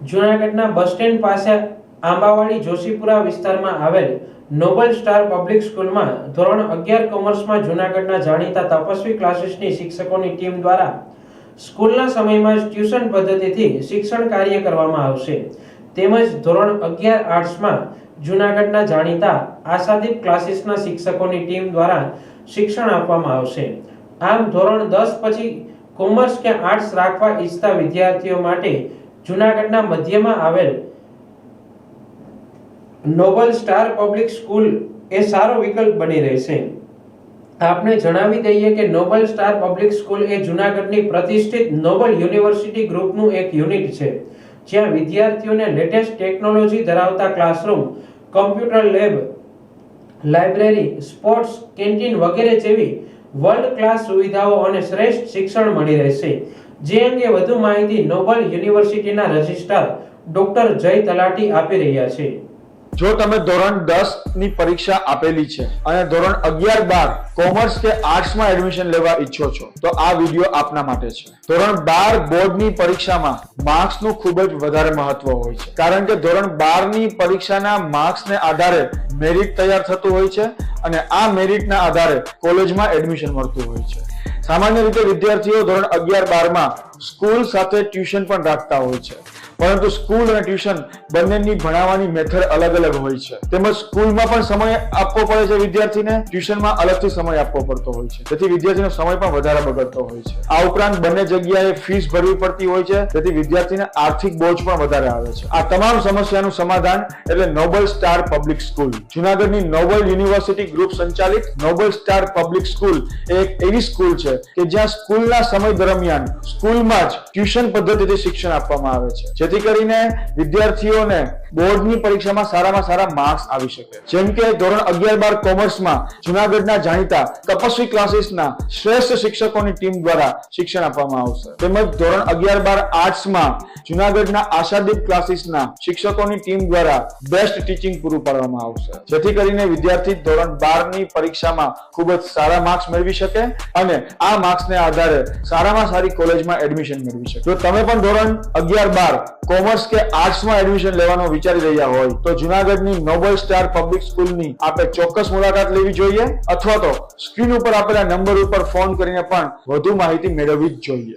જૂનાગઢના bus stand પાસે આંબાવાડી જોશીપુરા વિસ્તારમાં આવેલ નોબલ સ્ટાર પબ્લિક સ્કૂલમાં ધોરણ 11 કોમર્સમાં જૂનાગઢના જાણીતા તપસ્વી ક્લાસીસની શિક્ષકોની ટીમ દ્વારા સ્કૂલના સમયમાં જ ટ્યુશન પદ્ધતિથી શિક્ષણ કાર્ય કરવામાં આવશે તેમજ ધોરણ 11 આર્ટ્સમાં જૂનાગઢના જાણીતા આશાદીપ ક્લાસીસના શિક્ષકોની ટીમ દ્વારા શિક્ષણ આપવામાં આવશે। આમ ધોરણ 10 પછી કોમર્સ કે આર્ટ્સ રાખવા ઈચ્છતા વિદ્યાર્થીઓ માટે જૂનાગઢના મધ્યમાં આવેલ નોબલ સ્ટાર પબ્લિક સ્કૂલ એ સારો વિકલ્પ બની રહેશે। આપને જણાવી દઈએ કે નોબલ સ્ટાર પબ્લિક સ્કૂલ એ જૂનાગઢની પ્રતિષ્ઠિત નોબલ યુનિવર્સિટી ગ્રુપનું એક યુનિટ છે, જ્યાં વિદ્યાર્થીઓને લેટેસ્ટ ટેકનોલોજી ધરાવતા classroom, computer lab, library, sports canteen વગેરે જેવી વર્લ્ડ ક્લાસ સુવિધાઓ અને શ્રેષ્ઠ શિક્ષણ મળી રહેશે। જે અંગે વધુ માહિતી નોબલ યુનિવર્સિટીના રજિસ્ટ્રાર ડોક્ટર જય તલાટી આપી રહ્યા છે। જો તમે ધોરણ 10 ની પરીક્ષા આપેલી છે અને ધોરણ 11 12 કોમર્સ કે આર્ટ્સ માં એડમિશન લેવા ઈચ્છો છો તો આ વિડિયો આપના માટે છે। ધોરણ 12 બોર્ડની પરીક્ષામાં માર્ક્સ નું ખૂબ જ વધારે મહત્વ હોય છે, કારણ કે ધોરણ 12 ની પરીક્ષાના માર્ક્સ ને આધારે મેરિટ તૈયાર થતું હોય છે અને આ મેરિટના આધારે કોલેજમાં એડમિશન મળતું હોય છે। સામાન્ય રીતે વિદ્યાર્થીઓ ધોરણ 11 12 માં સ્કૂલ સાથે ટ્યુશન પણ રાખતા હોય છે, પરંતુ સ્કૂલ અને ટ્યુશન બંનેની ભણાવવાની મેથડ અલગ અલગ હોય છે, તેમજ સ્કૂલમાં પણ સમય આપવો પડે છે વિદ્યાર્થીને, ટ્યુશનમાં અલગથી સમય આપવો પડતો હોય છે, જેથી વિદ્યાર્થીનો સમય પણ વધારે બગડતો હોય છે। આ ઉપરાંત બંને જગ્યાએ ફીસ ભરવી પડતી હોય છે, જેથી વિદ્યાર્થીને આર્થિક બોજ પણ વધારે આવે છે। આ તમામ સમસ્યાનું સમાધાન એટલે નોબલ સ્ટાર પબ્લિક સ્કૂલ। જૂનાગઢની નોબલ યુનિવર્સિટી ગ્રુપ સંચાલિત નોબલ સ્ટાર પબ્લિક સ્કૂલ એ એક એવી સ્કૂલ છે કે જ્યાં સ્કૂલના સમય દરમિયાન સ્કૂલમાં જ ટ્યુશન પદ્ધતિથી શિક્ષણ આપવામાં આવે છે, જેથી કરીને વિદ્યાર્થીઓને બોર્ડની પરીક્ષામાં સારામાં સારા માર્ક્સ આવી શકે। જેમ કે ધોરણ 11 12 કોમર્સમાં જૂનાગઢના જાણીતા તપસ્વી ક્લાસીસના શ્રેષ્ઠ શિક્ષકોની ટીમ દ્વારા શિક્ષણ આપવામાં આવશે, તેમજ ધોરણ 11 12 આર્ટ્સમાં જૂનાગઢના આશાદીપ ક્લાસીસના શિક્ષકોની ટીમ દ્વારા બેસ્ટ ટીચિંગ પૂરું પાડવામાં આવશે, જેથી કરીને વિદ્યાર્થી ધોરણ 12 ની પરીક્ષામાં ખૂબ જ સારા માર્ક્સ મેળવી શકે અને આ માર્ક્સને આધારે સારામાં સારી કોલેજમાં એડમિશન મેળવી શકે। જો તમે પણ ધોરણ 11 12 કોમર્સ કે આર્ટ્સમાં એડમિશન લેવાનો વિચારી રહ્યા હોય તો જૂનાગઢની નોબલ સ્ટાર પબ્લિક સ્કૂલની આપણે ચોક્કસ મુલાકાત લેવી જોઈએ, અથવા તો સ્ક્રીન ઉપર આપેલા નંબર ઉપર ફોન કરીને પણ વધુ માહિતી મેળવવી જ જોઈએ।